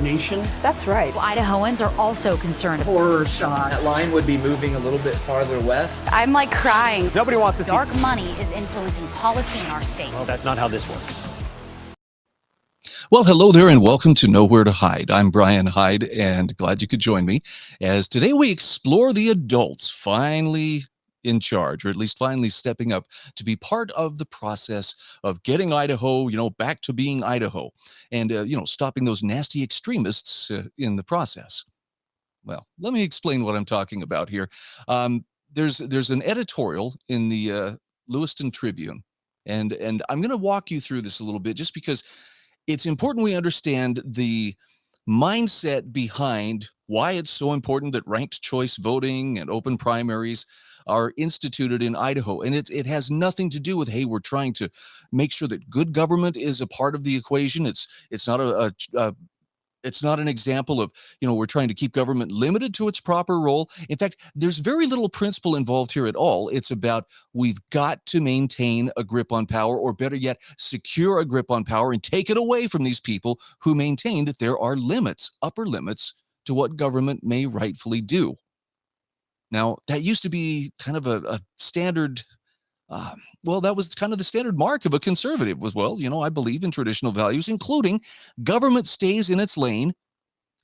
indoctrination. That's right. Well, Idahoans are also concerned. Horror shot. That line would be moving a little bit farther west. I'm like crying. Nobody wants to see. Dark money is influencing policy in our state. Well, that's not how this works. Well, hello there and welcome to Nowhere to Hide. I'm Brian Hyde and glad you could join me as today we explore the adults finally in charge, or at least finally stepping up to be part of the process of getting Idaho, back to being Idaho and, stopping those nasty extremists in the process. Well, let me explain what I'm talking about here. There's an editorial in the Lewiston Tribune, and I'm going to walk you through this a little bit just because it's important we understand the mindset behind why it's so important that ranked choice voting and open primaries are instituted in Idaho. And it has nothing to do with, hey, we're trying to make sure that good government is a part of the equation. It's not it's not an example of, we're trying to keep government limited to its proper role. In fact, there's very little principle involved here at all. It's about we've got to maintain a grip on power, or better yet, secure a grip on power and take it away from these people who maintain that there are limits, upper limits to what government may rightfully do. Now, that used to be kind of a standard that was kind of the standard mark of a conservative was, I believe in traditional values, including government stays in its lane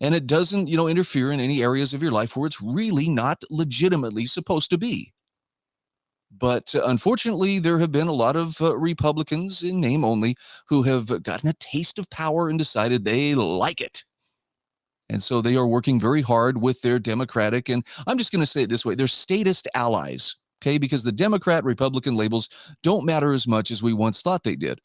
and it doesn't, interfere in any areas of your life where it's really not legitimately supposed to be. But unfortunately, there have been a lot of Republicans in name only who have gotten a taste of power and decided they like it. And so they are working very hard with their Democratic, and I'm just going to say it this way, they're statist allies. Okay, because the Democrat-Republican labels don't matter as much as we once thought they did.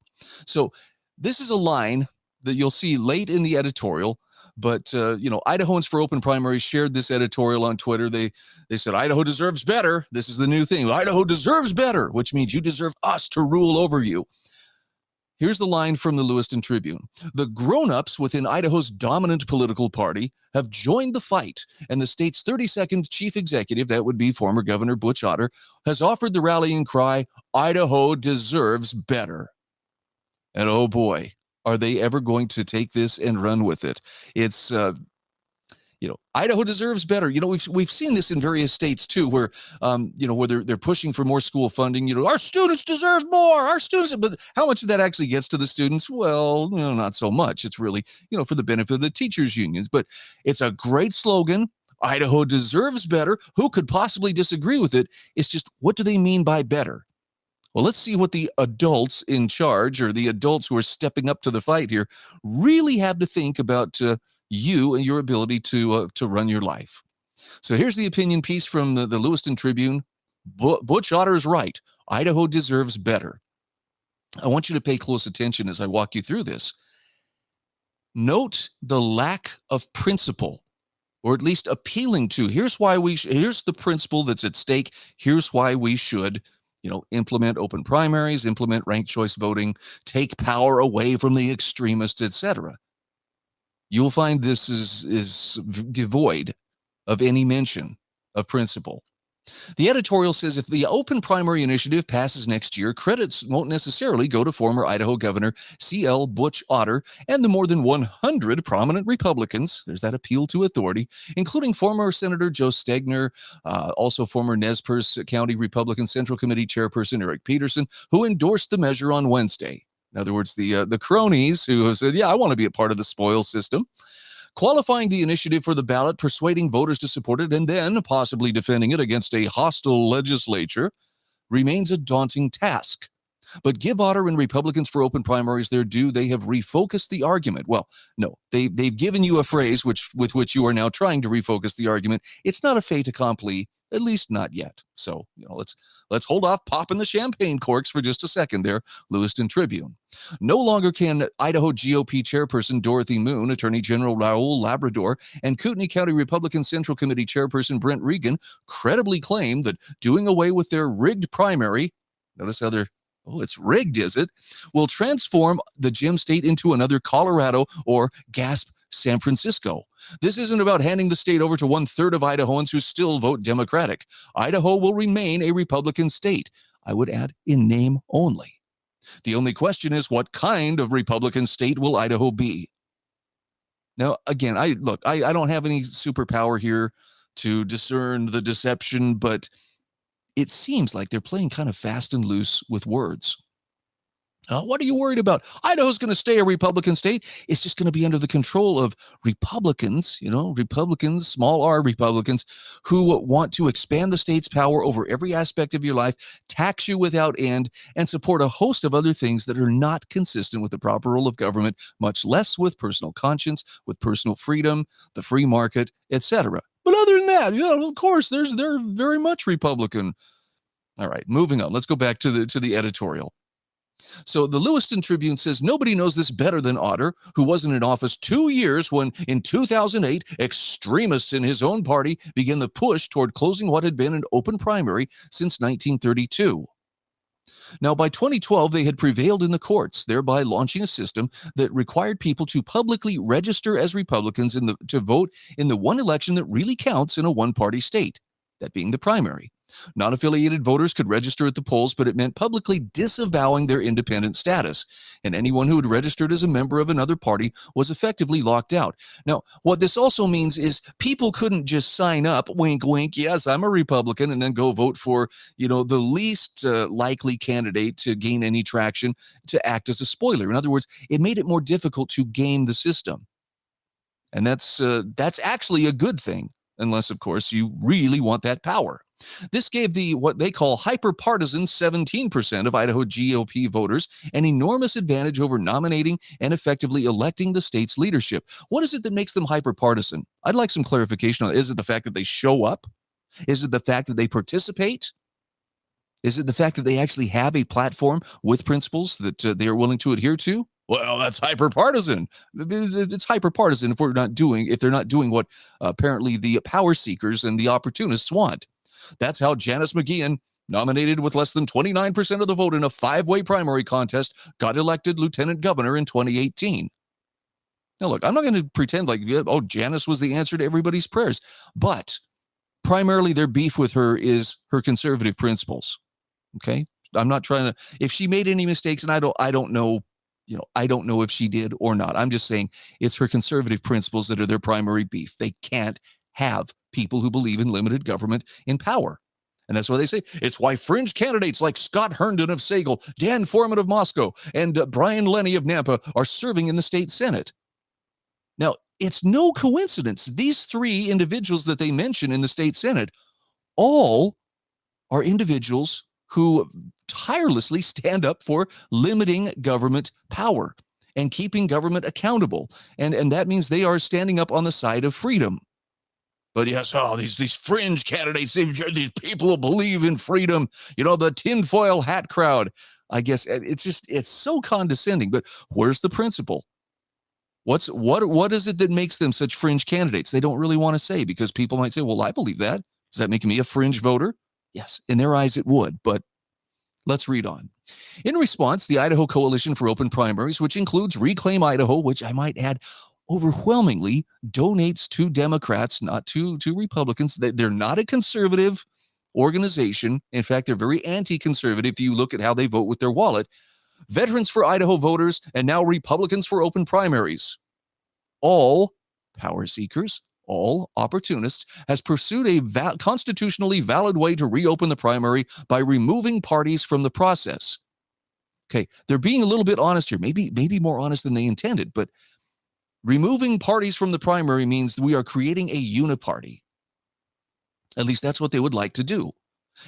So this is a line that you'll see late in the editorial, but, Idahoans for Open Primaries shared this editorial on Twitter. They said, Idaho deserves better. This is the new thing. Idaho deserves better, which means you deserve us to rule over you. Here's the line from the Lewiston Tribune. The grown-ups within Idaho's dominant political party have joined the fight, and the state's 32nd chief executive, that would be former Governor Butch Otter, has offered the rallying cry, Idaho deserves better. And oh boy, are they ever going to take this and run with it. It's Idaho deserves better. We've seen this in various states too, where where they're pushing for more school funding. Our students deserve more. Our students, but how much of that actually gets to the students? Well, not so much. It's really for the benefit of the teachers' unions. But it's a great slogan. Idaho deserves better. Who could possibly disagree with it? It's just, what do they mean by better? Well, let's see what the adults in charge, or the adults who are stepping up to the fight here, really have to think about you and your ability to run your life. So here's the opinion piece from the Lewiston Tribune. Butch Otter is right. Idaho deserves better. I want you to pay close attention as I walk you through this. Note the lack of principle, or at least appealing to. Here's why here's the principle that's at stake. Here's why we should implement open primaries, implement ranked choice voting, take power away from the extremists, etc. You'll find this is devoid of any mention of principle. The editorial says if the open primary initiative passes next year, credits won't necessarily go to former Idaho Governor C.L. Butch Otter and the more than 100 prominent Republicans, there's that appeal to authority, including former Senator Joe Stegner, also former Nez Perce County Republican Central Committee Chairperson Eric Peterson, who endorsed the measure on Wednesday. In other words, the cronies who have said, yeah, I want to be a part of the spoils system. Qualifying the initiative for the ballot, persuading voters to support it, and then possibly defending it against a hostile legislature remains a daunting task. But give Otter and Republicans for Open Primaries their due. They have refocused the argument. Well, no, they've given you a phrase with which you are now trying to refocus the argument. It's not a fait accompli, at least not yet. So, let's hold off popping the champagne corks for just a second there, Lewiston Tribune. No longer can Idaho GOP Chairperson Dorothy Moon, Attorney General Raul Labrador, and Kootenai County Republican Central Committee Chairperson Brent Regan credibly claim that doing away with their rigged primary, notice how they're, it's rigged, is it? Will transform the Gem State into another Colorado or, gasp, San Francisco. This isn't about handing the state over to 1/3 of Idahoans who still vote Democratic. Idaho will remain a Republican state. I would add, in name only. The only question is, what kind of Republican state will Idaho be? Now, again, I don't have any superpower here to discern the deception, but it seems like they're playing kind of fast and loose with words. What are you worried about? Idaho's going to stay a Republican state. It's just going to be under the control of Republicans, Republicans, small r Republicans, who want to expand the state's power over every aspect of your life, tax you without end, and support a host of other things that are not consistent with the proper role of government, much less with personal conscience, with personal freedom, the free market, etc. But other than that, of course, they're very much Republican. All right, moving on. Let's go back to the editorial. So the Lewiston Tribune says nobody knows this better than Otter, who wasn't in office 2 years when, in 2008, extremists in his own party began the push toward closing what had been an open primary since 1932. Now, by 2012, they had prevailed in the courts, thereby launching a system that required people to publicly register as Republicans to vote in the one election that really counts in a one-party state, that being the primary. Non-affiliated voters could register at the polls, but it meant publicly disavowing their independent status, and anyone who had registered as a member of another party was effectively locked out. Now, what this also means is people couldn't just sign up, wink, wink, yes, I'm a Republican, and then go vote for, the least likely candidate to gain any traction to act as a spoiler. In other words, it made it more difficult to game the system. And that's actually a good thing, unless, of course, you really want that power. This gave what they call hyper-partisan 17% of Idaho GOP voters an enormous advantage over nominating and effectively electing the state's leadership. What is it that makes them hyper-partisan? I'd like some clarification on it. Is it the fact that they show up? Is it the fact that they participate? Is it the fact that they actually have a platform with principles that they are willing to adhere to? Well, that's hyper-partisan. It's hyper-partisan if they're not doing what apparently the power seekers and the opportunists want. That's how Janice McGeehan, nominated with less than 29% of the vote in a 5-way primary contest, got elected lieutenant governor in 2018. Now, look, I'm not going to pretend like, Janice was the answer to everybody's prayers, but primarily their beef with her is her conservative principles. Okay? I'm not trying to, if she made any mistakes, and I don't know, I don't know if she did or not. I'm just saying it's her conservative principles that are their primary beef. They can't have people who believe in limited government in power. And that's why they say it's why fringe candidates like Scott Herndon of Sagal, Dan Foreman of Moscow, and Brian Lenny of Nampa are serving in the state Senate. Now, it's no coincidence. These 3 individuals that they mention in the state Senate all are individuals who tirelessly stand up for limiting government power and keeping government accountable. And that means they are standing up on the side of freedom. But yes, these fringe candidates, these people who believe in freedom, the tinfoil hat crowd. I guess it's so condescending. But where's the principle? What is it that makes them such fringe candidates? They don't really want to say, because people might say, well, I believe that. Does that make me a fringe voter? Yes, in their eyes it would, but let's read on. In response, the Idaho Coalition for Open Primaries, which includes Reclaim Idaho, which I might add, overwhelmingly donates to Democrats, not to Republicans. They're not a conservative organization. In fact, they're very anti-conservative if you look at how they vote with their wallet. Veterans for Idaho Voters, and now Republicans for Open Primaries. All power seekers, all opportunists, has pursued a constitutionally valid way to reopen the primary by removing parties from the process. Okay, they're being a little bit honest here, maybe more honest than they intended, but removing parties from the primary means we are creating a uniparty. At least that's what they would like to do.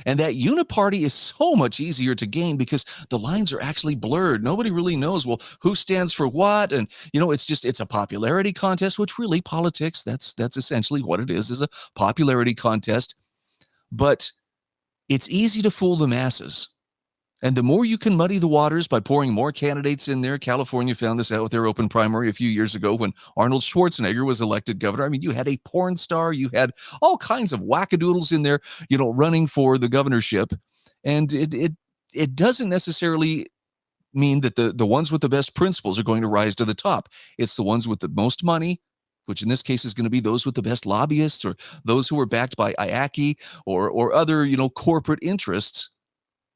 And that uniparty is so much easier to gain because the lines are actually blurred. Nobody really knows, well, who stands for what. And, it's a popularity contest, which really politics, that's essentially what it is a popularity contest. But it's easy to fool the masses. And the more you can muddy the waters by pouring more candidates in there. California found this out with their open primary a few years ago when Arnold Schwarzenegger was elected governor. I mean, you had a porn star, you had all kinds of wackadoodles in there, running for the governorship. And it doesn't necessarily mean that the ones with the best principles are going to rise to the top. It's the ones with the most money, which in this case is going to be those with the best lobbyists or those who are backed by IACI or other, corporate interests.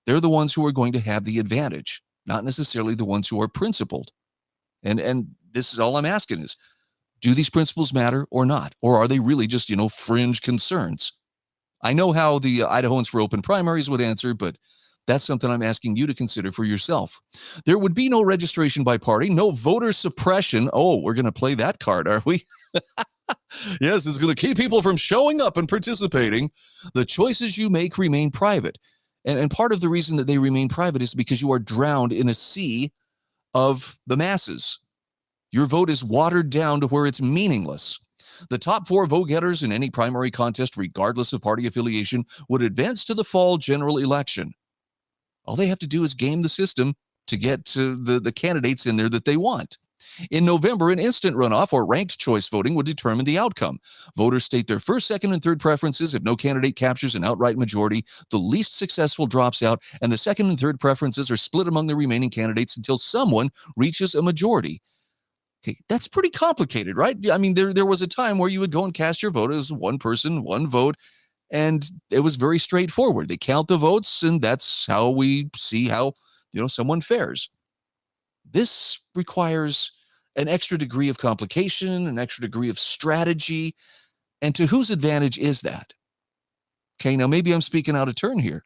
They're the ones who are going to have the advantage, not necessarily the ones who are principled. And this is all I'm asking is, Do these principles matter or not? Or are they really just, fringe concerns? I know how the Idahoans for open primaries would answer, but that's something I'm asking you to consider for yourself. There would be no registration by party, no voter suppression. Oh, we're going to play that card, are we? Yes, it's going to keep people from showing up and participating. The choices you make remain private. And part of the reason that they remain private is because you are drowned in a sea of the masses. Your vote is watered down to where it's meaningless. The top 4 vote getters in any primary contest, regardless of party affiliation, would advance to the fall general election. All they have to do is game the system to get to the candidates in there that they want. In November, an instant runoff or ranked choice voting would determine the outcome. Voters state their first, second, and third preferences. If no candidate captures an outright majority, the least successful drops out, and the second and third preferences are split among the remaining candidates until someone reaches a majority. Okay, that's pretty complicated, right? I mean, there was a time where you would go and cast your vote as one person, one vote, and it was very straightforward. They count the votes, and that's how we see how, someone fares. This requires an extra degree of complication, an extra degree of strategy, and to whose advantage is that? Okay, now maybe I'm speaking out of turn here.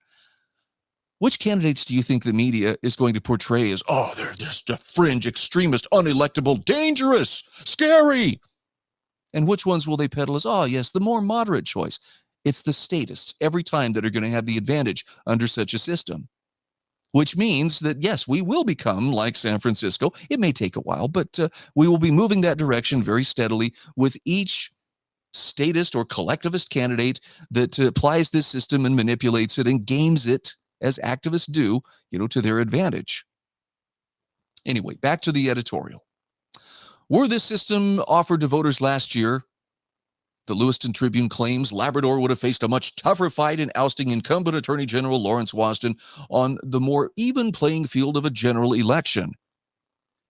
Which candidates do you think the media is going to portray as, oh, they're just a fringe, extremist, unelectable, dangerous, scary? And which ones will they peddle as, oh, yes, the more moderate choice? It's the statists every time that are going to have the advantage under such a system. Which means that, yes, we will become like San Francisco. It may take a while, but we will be moving that direction very steadily with each statist or collectivist candidate that applies this system and manipulates it and games it, as activists do, to their advantage. Anyway, back to the editorial. Were this system offered to voters last year, the Lewiston Tribune claims Labrador would have faced a much tougher fight in ousting incumbent Attorney General Lawrence Wasden on the more even playing field of a general election.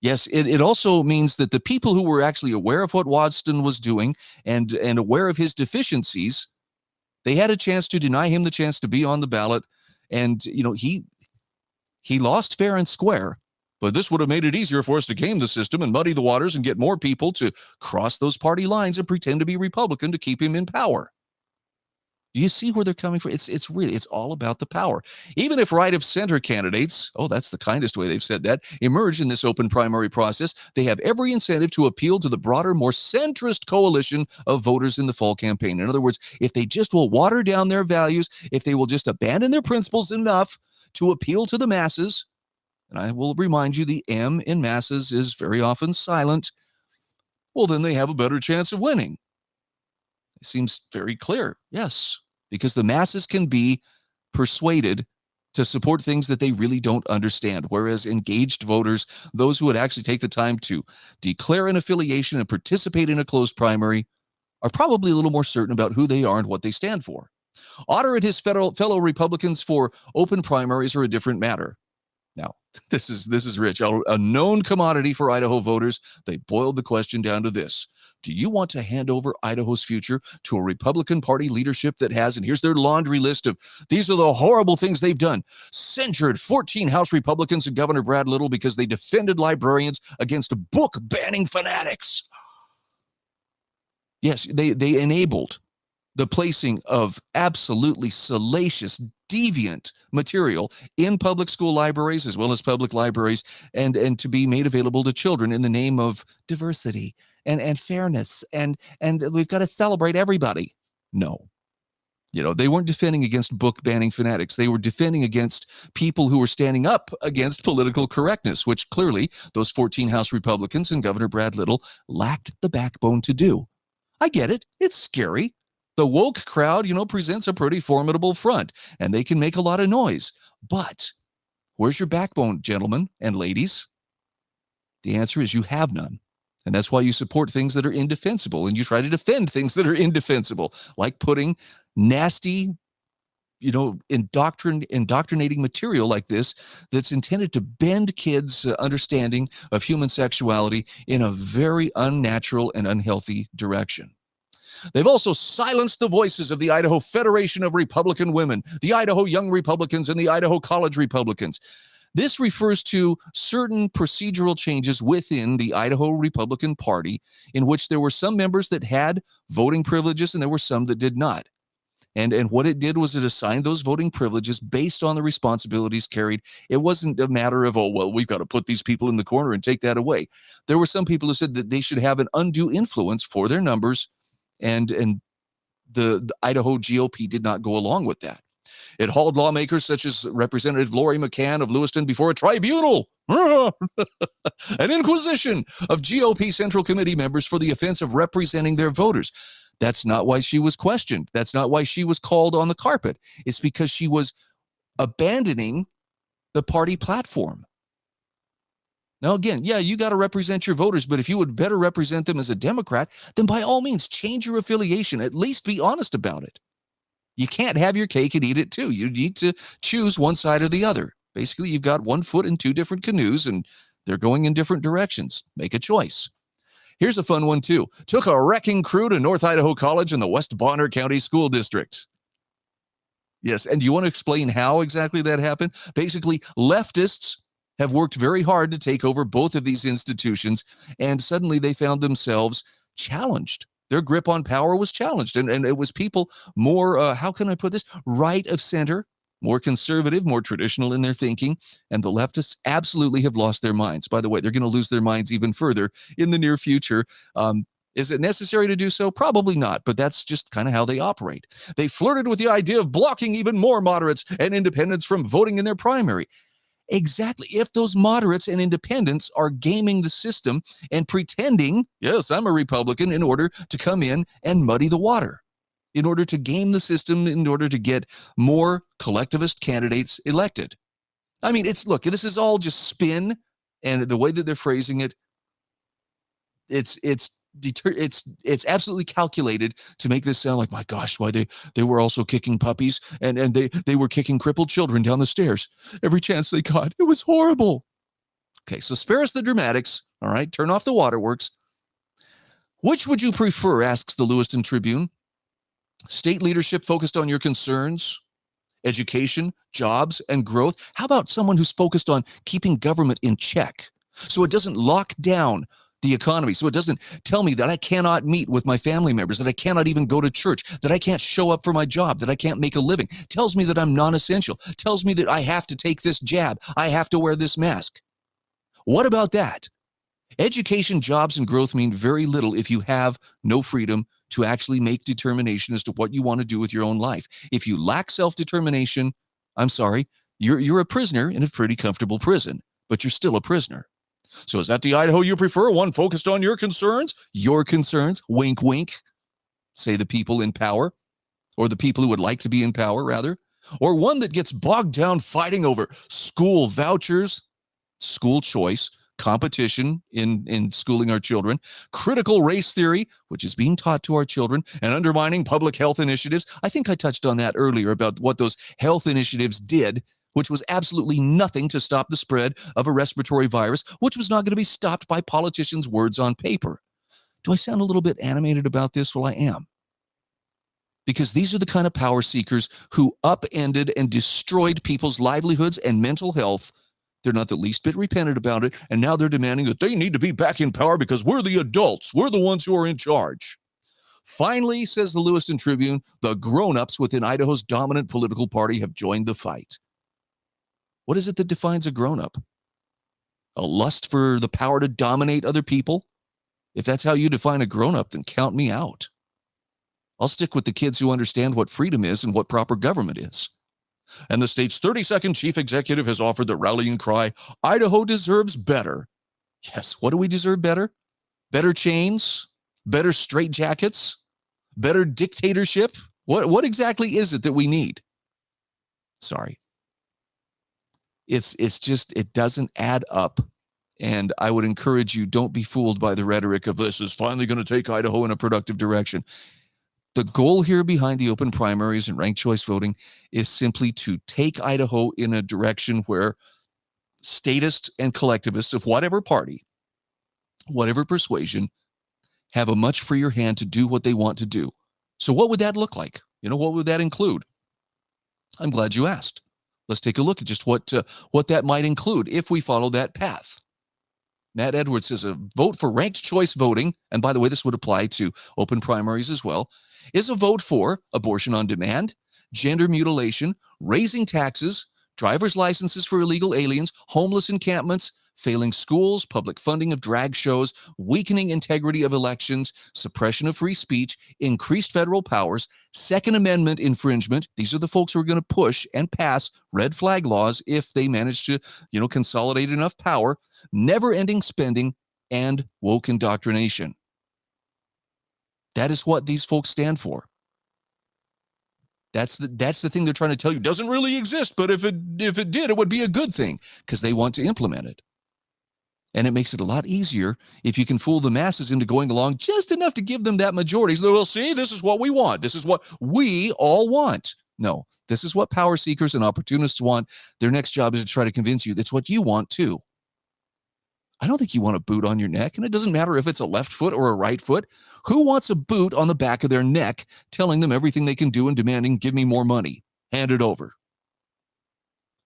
Yes, it also means that the people who were actually aware of what Wasden was doing and aware of his deficiencies, they had a chance to deny him the chance to be on the ballot. And, he lost fair and square, but this would have made it easier for us to game the system and muddy the waters and get more people to cross those party lines and pretend to be Republican to keep him in power. Do you see where they're coming from? It's all about the power. Even if right of center candidates, oh, that's the kindest way they've said that, emerge in this open primary process, they have every incentive to appeal to the broader, more centrist coalition of voters in the fall campaign. In other words, if they just will water down their values, if they will just abandon their principles enough to appeal to the masses, and I will remind you, the M in masses is very often silent, well, then they have a better chance of winning. It seems very clear, yes, because the masses can be persuaded to support things that they really don't understand, whereas engaged voters, those who would actually take the time to declare an affiliation and participate in a closed primary, are probably a little more certain about who they are and what they stand for. Otter and his fellow Republicans for open primaries are a different matter. Now, this is rich. A known commodity for Idaho voters. They boiled the question down to this. Do you want to hand over Idaho's future to a Republican Party leadership that has, and here's their laundry list of, these are the horrible things they've done, censured 14 House Republicans and Governor Brad Little because they defended librarians against book-banning fanatics. Yes, they enabled the placing of absolutely salacious, deviant material in public school libraries as well as public libraries and to be made available to children in the name of diversity and fairness and we've got to celebrate everybody. No. They weren't defending against book banning fanatics. They were defending against people who were standing up against political correctness, which clearly those 14 House Republicans and Governor Brad Little lacked the backbone to do. I get it. It's scary. The woke crowd, presents a pretty formidable front, and they can make a lot of noise. But where's your backbone, gentlemen and ladies? The answer is you have none. And that's why you support things that are indefensible, and you try to defend things that are indefensible, like putting nasty, indoctrinating material like this that's intended to bend kids' understanding of human sexuality in a very unnatural and unhealthy direction. They've also silenced the voices of the Idaho Federation of Republican Women, the Idaho Young Republicans, and the Idaho College Republicans. This refers to certain procedural changes within the Idaho Republican Party in which there were some members that had voting privileges and there were some that did not. And what it did was it assigned those voting privileges based on the responsibilities carried. It wasn't a matter of, oh, well, we've got to put these people in the corner and take that away. There were some people who said that they should have an undue influence for their numbers, and the Idaho GOP did not go along with that. It hauled lawmakers such as Representative Lori McCann of Lewiston before a tribunal, an inquisition of GOP Central Committee members for the offense of representing their voters. That's not why she was questioned. That's not why she was called on the carpet. It's because she was abandoning the party platform. Now, again, yeah, you got to represent your voters, but if you would better represent them as a Democrat, then by all means, change your affiliation. At least be honest about it. You can't have your cake and eat it too. You need to choose one side or the other. Basically, you've got one foot in two different canoes, and they're going in different directions. Make a choice. Here's a fun one, too. Took a wrecking crew to North Idaho College in the West Bonner County School District. Yes, and do you want to explain how exactly that happened? Basically, leftists have worked very hard to take over both of these institutions, and suddenly they found themselves challenged. Their grip on power was challenged, and it was people more, how can I put this, right of center, more conservative, more traditional in their thinking, and the leftists absolutely have lost their minds. By the way, they're going to lose their minds even further in the near future. Is it necessary to do so? Probably not, but that's just kind of how they operate. They flirted with the idea of blocking even more moderates and independents from voting in their primary. Exactly. If those moderates and independents are gaming the system and pretending, yes, I'm a Republican, in order to come in and muddy the water, in order to game the system, in order to get more collectivist candidates elected. I mean, look, this is all just spin, and the way that they're phrasing it, it's absolutely calculated to make this sound like, my gosh, why they were also kicking puppies and they were kicking crippled children down the stairs every chance they got. It was horrible. Okay, so spare us the dramatics. All right, turn off the waterworks. Which would you prefer, asks the Lewiston Tribune? State leadership focused on your concerns, education, jobs, and growth? How about someone who's focused on keeping government in check so it doesn't lock down the economy, so it doesn't tell me that I cannot meet with my family members, that I cannot even go to church, that I can't show up for my job, that I can't make a living, tells me that I'm non-essential, tells me that I have to take this jab, I have to wear this mask? What about that? Education, jobs, and growth mean very little if you have no freedom to actually make determination as to what you want to do with your own life. If you lack self-determination, I'm sorry, you're a prisoner in a pretty comfortable prison, but you're still a prisoner. So is that the Idaho you prefer? One focused on your concerns? Your concerns? Wink, wink. Say the people in power, or the people who would like to be in power, rather. Or one that gets bogged down fighting over school vouchers, school choice, competition in schooling our children, critical race theory, which is being taught to our children, and undermining public health initiatives. I think I touched on that earlier about what those health initiatives did, which was absolutely nothing to stop the spread of a respiratory virus, which was not going to be stopped by politicians' words on paper. Do I sound a little bit animated about this? Well, I am. Because these are the kind of power seekers who upended and destroyed people's livelihoods and mental health. They're not the least bit repentant about it, and now they're demanding that they need to be back in power because we're the adults. We're the ones who are in charge. Finally, says the Lewiston Tribune, the grown-ups within Idaho's dominant political party have joined the fight. What is it that defines a grown-up? A lust for the power to dominate other people? If that's how you define a grown-up, then count me out. I'll stick with the kids who understand what freedom is and what proper government is. And the state's 32nd chief executive has offered the rallying cry, Idaho deserves better. Yes, what do we deserve better? Better chains? Better straitjackets? Better dictatorship? What exactly is it that we need? Sorry. It's just, it doesn't add up. And I would encourage you, don't be fooled by the rhetoric of this is finally going to take Idaho in a productive direction. The goal here behind the open primaries and ranked choice voting is simply to take Idaho in a direction where statists and collectivists of whatever party, whatever persuasion, have a much freer hand to do what they want to do. So what would that look like? What would that include? I'm glad you asked. Let's take a look at just what that might include if we follow that path. Matt Edwards says a vote for ranked choice voting, and by the way, this would apply to open primaries as well, is a vote for abortion on demand, gender mutilation, raising taxes, driver's licenses for illegal aliens, homeless encampments, failing schools, public funding of drag shows, weakening integrity of elections, suppression of free speech, increased federal powers, Second Amendment infringement. These are the folks who are going to push and pass red flag laws if they manage to, consolidate enough power, never-ending spending, and woke indoctrination. That is what these folks stand for. That's the thing they're trying to tell you. Doesn't really exist, but if it did, it would be a good thing because they want to implement it. And it makes it a lot easier if you can fool the masses into going along just enough to give them that majority. So they'll see, this is what we want. This is what we all want. No, this is what power seekers and opportunists want. Their next job is to try to convince you that's what you want too. I don't think you want a boot on your neck, and it doesn't matter if it's a left foot or a right foot. Who wants a boot on the back of their neck telling them everything they can do and demanding, give me more money, hand it over?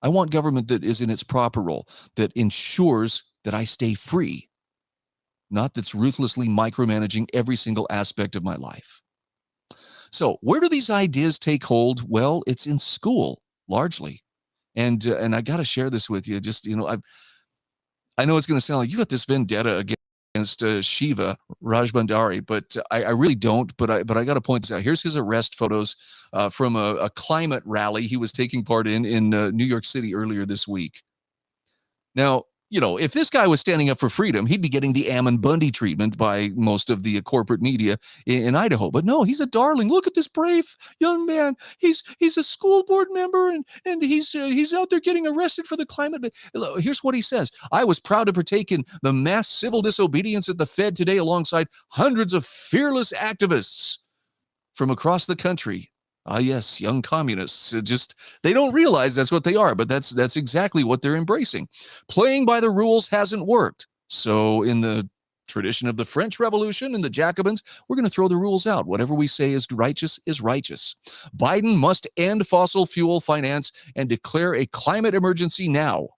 I want government that is in its proper role, that ensures that I stay free, not that's ruthlessly micromanaging every single aspect of my life. So where do these ideas take hold? Well, it's in school, largely. And I got to share this with you. Just, I know it's going to sound like you got this vendetta against Shiva Rajbandari, but I really don't. But I got to point this out. Here's his arrest photos from a climate rally he was taking part in New York City earlier this week. Now, if this guy was standing up for freedom, he'd be getting the Ammon Bundy treatment by most of the corporate media in Idaho. But no, he's a darling. Look at this brave young man. He's a school board member, and he's out there getting arrested for the climate. Here's what he says. I was proud to partake in the mass civil disobedience at the Fed today alongside hundreds of fearless activists from across the country. Ah, yes, young communists. They don't realize that's what they are, but that's exactly what they're embracing. Playing by the rules hasn't worked. So in the tradition of the French Revolution and the Jacobins, we're going to throw the rules out. Whatever we say is righteous is righteous. Biden must end fossil fuel finance and declare a climate emergency now.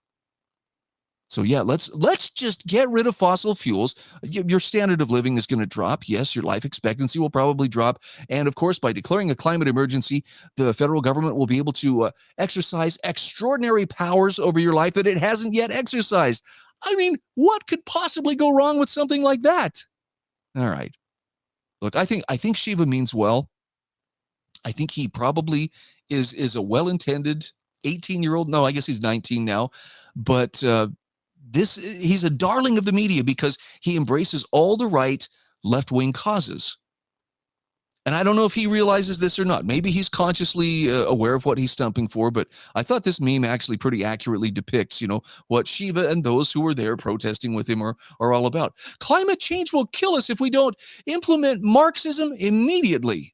So yeah, let's just get rid of fossil fuels. Your standard of living is going to drop. Yes, your life expectancy will probably drop. And of course, by declaring a climate emergency, the federal government will be able to exercise extraordinary powers over your life that it hasn't yet exercised. I mean, what could possibly go wrong with something like that? All right. Look, I think Shiva means well. I think he probably is a well-intended 18-year-old. No, I guess he's 19 now. But he's a darling of the media because he embraces all the right left-wing causes. And I don't know if he realizes this or not. Maybe he's consciously aware of what he's stumping for, but I thought this meme actually pretty accurately depicts, what Shiva and those who were there protesting with him are all about. Climate change will kill us if we don't implement Marxism immediately.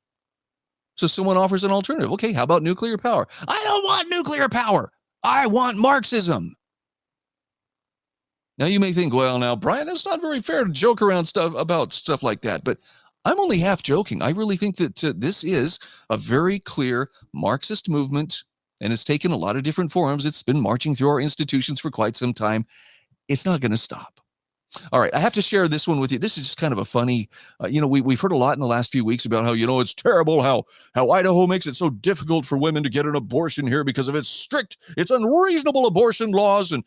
So someone offers an alternative. Okay, how about nuclear power? I don't want nuclear power. I want Marxism. Now you may think, well, now, Brian, that's not very fair to joke around about stuff like that. But I'm only half joking. I really think that this is a very clear Marxist movement, and it's taken a lot of different forms. It's been marching through our institutions for quite some time. It's not going to stop. All right, I have to share this one with you. This is just kind of a funny, we've heard a lot in the last few weeks about how, it's terrible how Idaho makes it so difficult for women to get an abortion here because of its unreasonable abortion laws. And,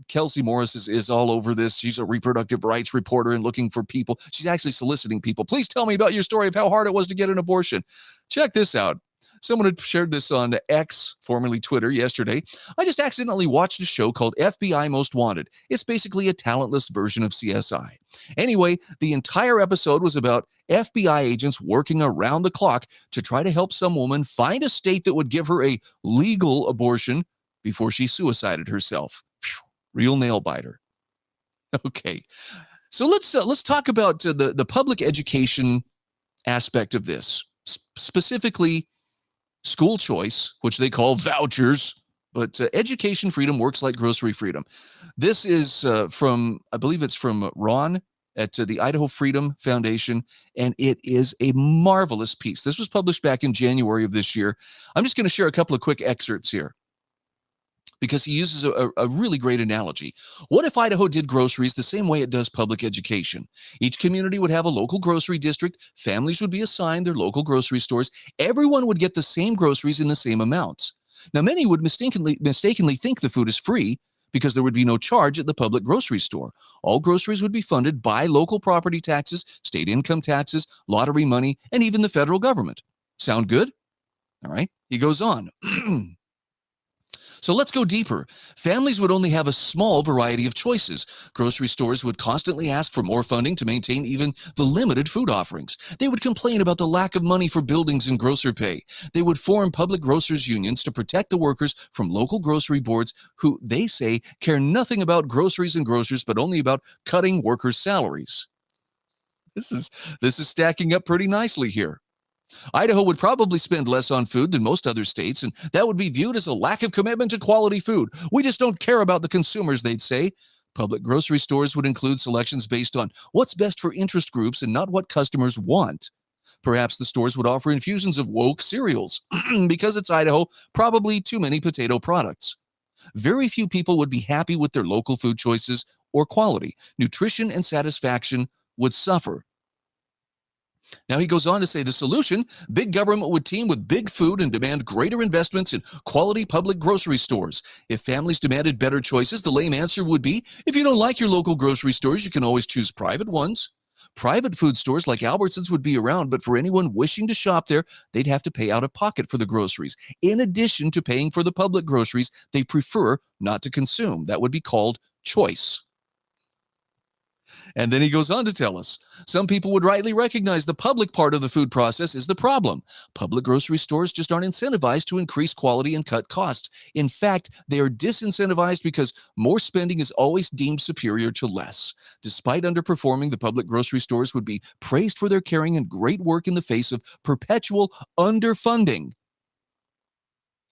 Kelsey Morris is all over this. She's a reproductive rights reporter and looking for people. She's actually soliciting people. Please tell me about your story of how hard it was to get an abortion. Check this out. Someone had shared this on X, formerly Twitter, yesterday. I just accidentally watched a show called FBI Most Wanted. It's basically a talentless version of CSI. Anyway, the entire episode was about FBI agents working around the clock to try to help some woman find a state that would give her a legal abortion before she suicided herself. Real nail biter. Okay, so let's talk about the public education aspect of this, specifically school choice, which they call vouchers, but education freedom works like grocery freedom. This is I believe it's from Ron at the Idaho Freedom Foundation, and it is a marvelous piece. This was published back in January of this year. I'm just going to share a couple of quick excerpts here because he uses a really great analogy. What if Idaho did groceries the same way it does public education? Each community would have a local grocery district. Families would be assigned their local grocery stores. Everyone would get the same groceries in the same amounts. Now, many would mistakenly think the food is free because there would be no charge at the public grocery store. All groceries would be funded by local property taxes, state income taxes, lottery money, and even the federal government. Sound good? All right. He goes on. So let's go deeper. Families would only have a small variety of choices. Grocery stores would constantly ask for more funding to maintain even the limited food offerings. They would complain about the lack of money for buildings and grocer pay. They would form public grocers unions to protect the workers from local grocery boards who, they say, care nothing about groceries and grocers, but only about cutting workers' salaries. This is stacking up pretty nicely here. Idaho would probably spend less on food than most other states, and that would be viewed as a lack of commitment to quality food. We just don't care about the consumers, they'd say. Public grocery stores would include selections based on what's best for interest groups and not what customers want. Perhaps the stores would offer infusions of woke cereals. Because it's Idaho, probably too many potato products. Very few people would be happy with their local food choices or quality. Nutrition and satisfaction would suffer. Now he goes on to say the solution, big government would team with big food and demand greater investments in quality public grocery stores. If families demanded better choices, the lame answer would be, if you don't like your local grocery stores, you can always choose private ones. Private food stores like Albertsons would be around, but for anyone wishing to shop there, they'd have to pay out of pocket for the groceries, in addition to paying for the public groceries they prefer not to consume. That would be called choice. And then he goes on to tell us, some people would rightly recognize the public part of the food process is the problem. Public grocery stores just aren't incentivized to increase quality and cut costs. In fact, they are disincentivized because more spending is always deemed superior to less. Despite underperforming, the public grocery stores would be praised for their caring and great work in the face of perpetual underfunding.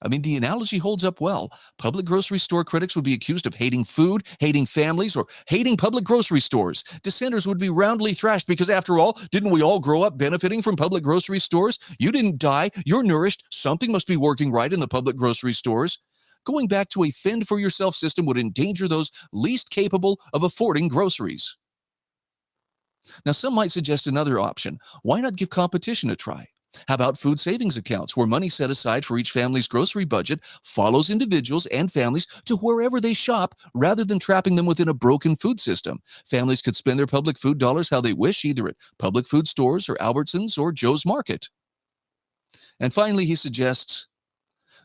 I mean, the analogy holds up well. Public grocery store critics would be accused of hating food, hating families, or hating public grocery stores. Dissenters would be roundly thrashed because, after all, didn't we all grow up benefiting from public grocery stores? You didn't die. You're nourished. Something must be working right in the public grocery stores. Going back to a fend-for-yourself system would endanger those least capable of affording groceries. Now, some might suggest another option. Why not give competition a try? How about food savings accounts, where money set aside for each family's grocery budget follows individuals and families to wherever they shop, rather than trapping them within a broken food system? Families could spend their public food dollars how they wish, either at public food stores or Albertsons or Joe's Market. And finally, he suggests,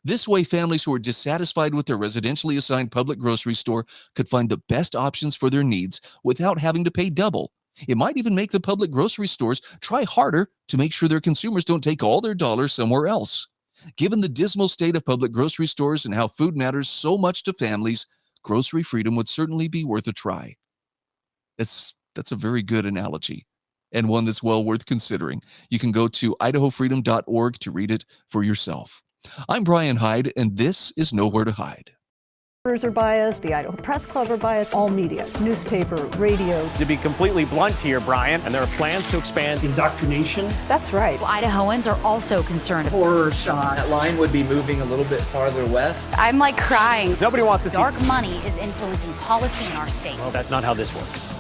this way families who are dissatisfied with their residentially assigned public grocery store could find the best options for their needs without having to pay double. It might even make the public grocery stores try harder to make sure their consumers don't take all their dollars somewhere else. Given the dismal state of public grocery stores and how food matters so much to families, grocery freedom would certainly be worth a try. That's a very good analogy, and one that's well worth considering. You can go to idahofreedom.org to read it for yourself. I'm Brian Hyde, and this is Nowhere to Hide. Are biased, the Idaho Press Club are biased, all media, newspaper, radio. To be completely blunt here, Brian, and there are plans to expand indoctrination. That's right. Well, Idahoans are also concerned. Horror shot. That line would be moving a little bit farther west. I'm like crying. Nobody wants to see Dark money is influencing policy in our state. Well, that's not how this works.